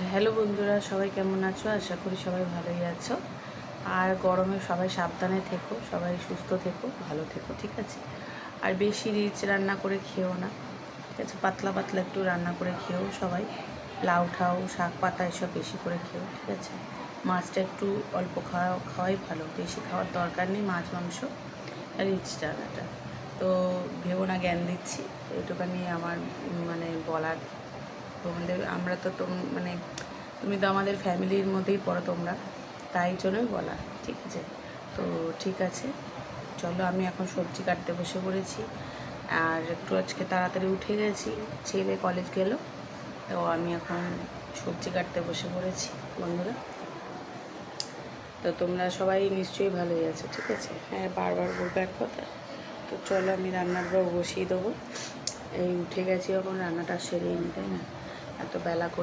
Hello বন্ধুরা, সবাই কেমন আছো? আশা করি সবাই ভালোই আছো। আর গরমে সবাই সাবধানে থেকো, সবাই সুস্থ থেকো, ভালো থেকো, ঠিক আছে? আর বেশি রিচ রান্না করে খেও না, ঠিক আছে? পাতলা পাতলা একটু রান্না করে খেও সবাই। লাউ ঠাউ শাক পাতা এসব বেশি করে খেও, ঠিক আছে? মাছটা একটু অল্প খাওয়াই ভালো, বেশি খাওয়ার দরকার নেই মাছ মাংস রিচ রান্নাটা। তো ভেবো না জ্ঞান দিচ্ছি, এইটুখানি আমার মানে বলার। তোমাদের আমরা তো মানে তুমি তো আমাদের ফ্যামিলির মধ্যেই পড়ো তোমরা, তাই জন্যই বলা, ঠিক আছে? তো ঠিক আছে, চলো আমি এখন সবজি কাটতে বসে পড়েছি। আর একটু আজকে তাড়াতাড়ি উঠে গেছি, ছেলে কলেজ গেল, তো আমি এখন সবজি কাটতে বসে পড়েছি বন্ধুরা। তো তোমরা সবাই নিশ্চয়ই ভালোই আছো, ঠিক আছে? হ্যাঁ, বারবার বলবো এক কথা। তো চলো আমি রান্নার বসিয়ে দেবো। এই উঠে গেছি, এখন রান্নাটা সেরেই নি, তাই না? এত বেলা করে